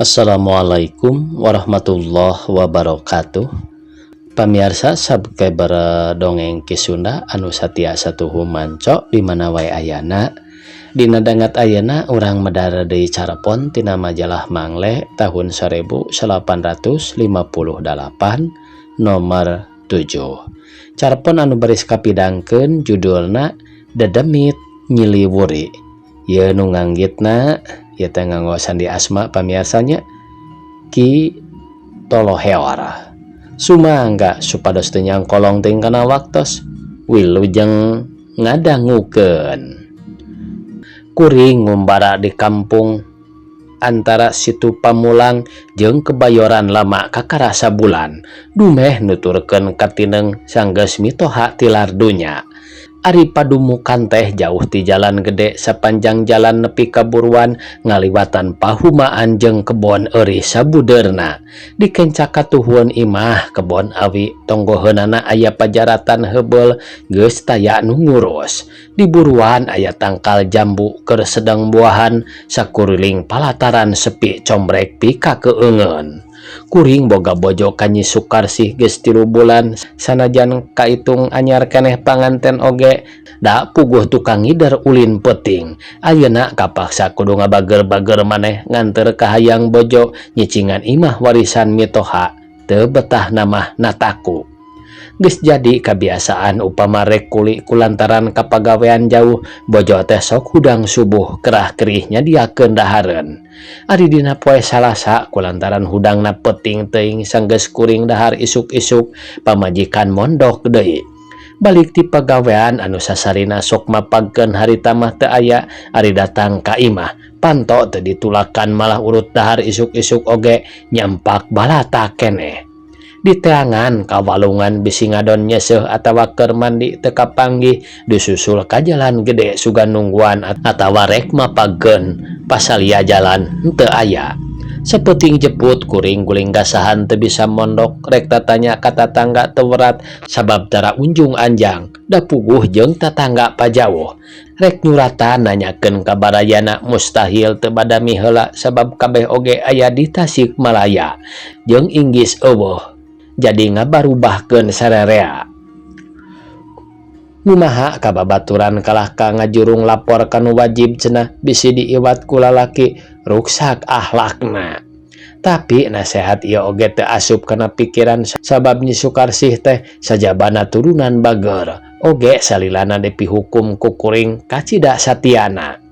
Assalamualaikum warahmatullahi wabarakatuh. Pamirsa subscriber dongeng Kisunda anu satiasa tuhu manco di mana wae ayana. Dina dangat ayana urang medara deui carepon tina majalah Mangle tahun 1858 nomor 7. Carepon anu baris kapidangkeun judulna Dedemit Nyiliwuri. Ye nu nganggitna ieu teh nganggosan di asma pamiarsanya Ki Toloheor. Sumangga supados teu nyangkolong teuing kana waktos wilujeng ngadangukeun. Kuring ngumbara di kampung antara Situ Pamulang jeung Kebayoran lama kakarasa bulan dumeh nuturkeun katineng sanggeus mitoha tilar dunya. Ari padumukan teh jauh ti jalan gede sapanjang jalan nepi ka Buruan ngaliwatan pahumaan jeung kebon euris sabudeurna. Dikencak katuhun imah kebon awi tonggoheunana aya pajaratan heubeul geus taya nu ngurus. Di Buruan aya tangkal jambu keur sedang buahan sakuriling palataran sepi combrek pika keueungeun. Kuring boga bojo ka Nyi Sukarsih geus 3 bulan sanajan kaitung anyar keneh panganten oge da puguh tukang ngider ulin peuting. Ayeuna kapaksa kudu ngabager-bager maneh nganter ka hayang bojo nyicingan imah warisan mitoha teu betah namah nataku. Geus jadi kabiasaan upama rek kuli kulantaran kapagawean jauh bojo teh sok hudang subuh kerah-kerih nyadiakeun dahareun. Ari dina poe Salasa kulantaran hudangna peuting teuing sanggeus kuring dahar isuk-isuk pamajikan mondok deui. Balik ti pagawean anu sasarina sok mapagkeun harita mah teu aya. Ari datang ka imah panto teu ditulakan malah urut dahar isuk-isuk oge nyampak balata keneh. Di teangan kawalungan bisi ngadon nyeseuh atawa keur mandi teu kapanggih disusul ka jalan gede sugan nungguan atawa rek mapagkeun pasalia jalan henteu aya. Sapeuting jeput kuring guling gasahan teu bisa mondok rek tatanya ka tatangga teu werat sabab tara unjung anjang da puguh jeung tatangga pajauh. Rek nyuratan nanyakeun ka barayana mustahil teu badami heula sabab kabeh oge aya di Tasikmalaya jeung inggis eueuh. Jadi ngabarubahkeun sararea. Kumaha kababaturan kalah ka ngajurung lapor kanu wajib cenah bisi diiwat ku lalaki ruksak akhlakna. Tapi nasehat ieu oge teu asup kana pikiran sabab Nyi Sukarsih teh sajabana turunan bager oge salilana dipihukum ku kuring kacida satiana.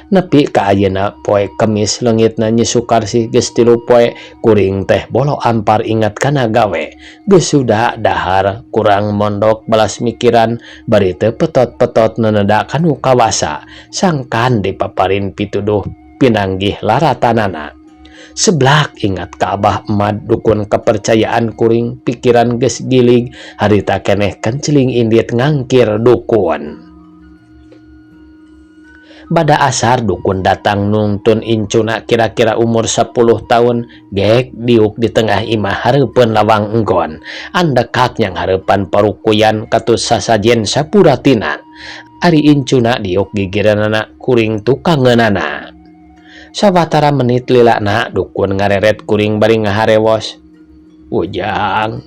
Nepi ka ayeuna poe Kemis leungitna Nyi Sukarsih geus 3 poe kuring teh bolo ampar ingat kana gawe. Geus suda dahar kurang mondok balas mikiran bari teu petot-petot neneda kanu kawasa sangkan dipaparin pituduh pinanggih laratanana. Seblak ingat ka Abah Emad dukun kepercayaan kuring pikiran geus gilig harita keneh kenceling indit ngangkir dukun. Bada asar dukun datang nuntun incuna kira-kira umur 10 tahun gek diuk di tengah imah hareupeun lawang enggon andekak yang hareupan parukuyan katus sasajen sapuratina. Ari incuna diuk gigireunana kuring tukangeunana. Sawatara menit lilana dukun ngareret kuring bari ngaharewos. Ujang,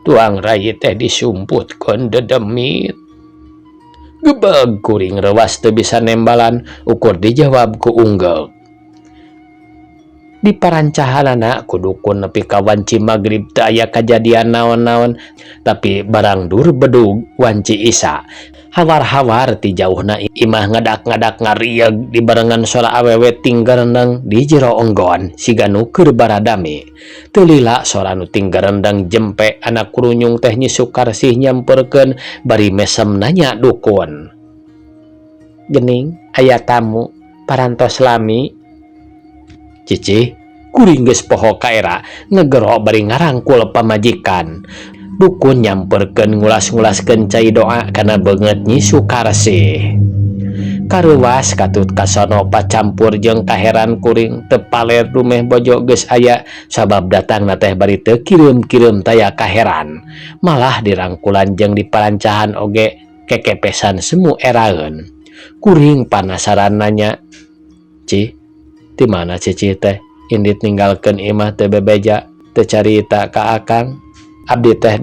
tuang rai teh disumputkeun dedemit. Gebeg kuring rewas teu bisa nembalan ukur dijawab ku unggel. Di parancahanana ku dukun nepi ka wanci magrib teu aya kajadian naon-naon tapi barang dur bedug wanci isya. Hawar-hawar ti jauhna imah ngadak-ngadak ngarieg di barengan sola awewe tinggarendeng di jero enggon siga nu keur baradame. Teu lila sola nu tinggarendeng jempe anak kurunyung teh Nyi Sukarsih nyamperkeun bari mesem nanya dukun. Gening aya tamu parantos lami. Cici kuring geus poho kaera ngegero bari ngarangkul pamajikan. Dukun nyamperkeun ngulas-ngulaskeun cai doa kana beungeut Nyi Sukarsih. Karuwas katut kasono pacampur jeung kaheran kuring teu paler dumeh bojo geus aya sabab datangna teh bari teu kireum-kireum taya kaheran. Malah dirangkulan jeung diparancahan oge kekepesan semu eraeun. Kuring panasaran nanya, "Ci, di mana Cici teh?" Indit ninggalkeun imah teu bebeja teu carita ka akang. Abdi teh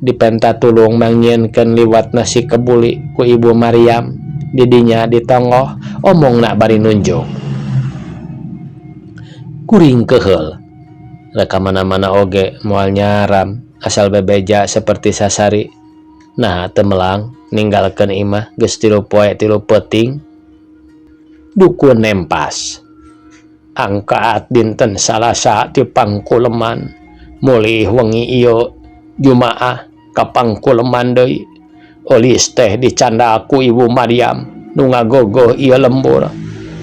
dipenta tulung mangnyieunkeun liwat nasi kebuli ku Ibu Maryam. Didinya ditongoh omongna bari nunjuk. Kuring keheul reka mana-mana oge moal nyaram asal bebeja seperti sasari. Nah teu melang ninggalkeun imah geus 3 poe 3 peuting. Dukun nempas angkat dinten Salasa ti pangkuleman mulih wengi ieu Jumaah ka pangkuleman deui. Olis teh dicanda ku Ibu Maryam nu ngagogoh ieu lembur.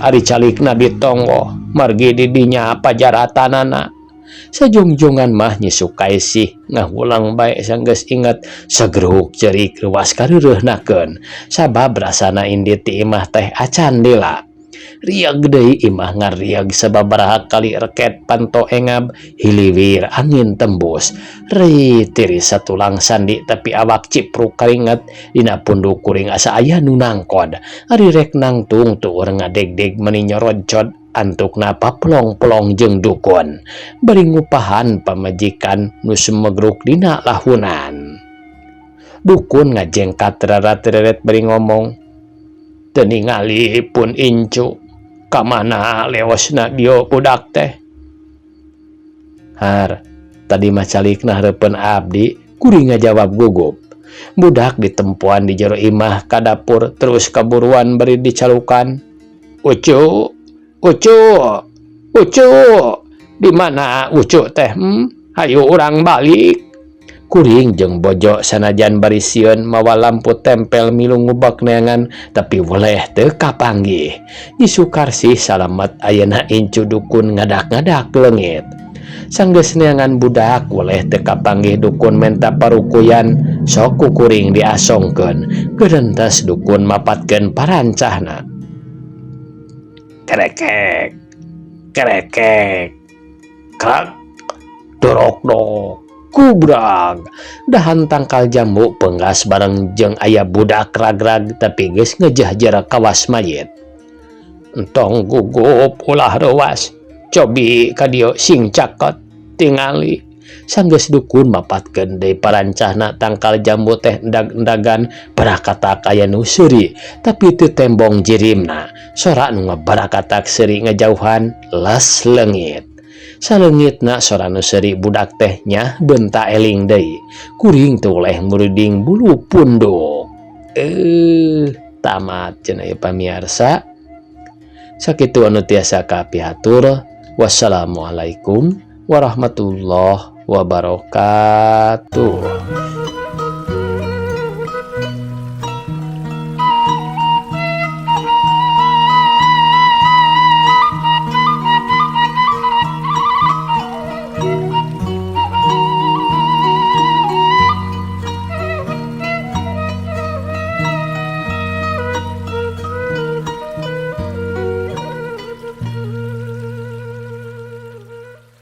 Ari calikna ditonggo margi didinya pajaratanana. Sajungjongan mah nyisukai sih ngahulang bae sanggeus inget sageruk cerik ruas kareureuhnakeun sabab rasana indit ti imah teh acan dela. Riag deui imah ngariag sababaraha kali reket panto engab hiliwir angin tembus. Tiris satulang sandi tapi awak cipruk karinget dina punduk kuring asa aya nu nangkod. Ari rek nangtung tuur ngadegdeg meuni nyorocod antukna paplong-plong jeung dukun. Bari ngupahan pamajikan nu sumegruk dina lahunan. Dukun ngajengkat rarat-reret bari ngomong, "Teu ningali pun incu kamana leosna dio budak teh?" "Har, tadi mah calikna hareupeun abdi," kuring ngajawab gugup. Budak ditempuan di jero imah ka dapur terus kaburuan bari dicalukan. "Ucu, Ucu, Ucu, di mana Ucu teh? Hayu urang balik." Kuring jeung bojo sanajan bari sieun mawa lampu tempel milu ngubak neangan tapi weleh teu kapanggih. Nyisukarsih salamet ayeuna incu dukun ngadak-ngadak leungit. Sanggeus neangan budak weleh teu kapanggih dukun menta parukuyan sok ku kuring diasongkeun. Geurentes dukun mapatkeun parancahna. Kerekek, kerekek, krak, dorok-dok, kubrag. Dahan tangkal jambu penggas bareng jeung aya budak ragrag tapi geus ngejah-jara kawas mayit. "Entong gugup ulah reuas, cobi ka dieu sing cakot tingali." Sanggeus dukun mapatkeun deui parancahna tangkal jambu teh endag-endagan barakatak aya nu seuri tapi teu tembong jirimna. Sora nu ngabarakatak seuri ngajauhan les leungit. Saleungitna sora nu seuri budak teh nya beunta eling deui. Kuring teu oleh muruding bulu punduk. Tamat cenah ieu pamirsa. Sakitu anu tiasa kapihatur. Wassalamualaikum warahmatullahi wabarakatuh.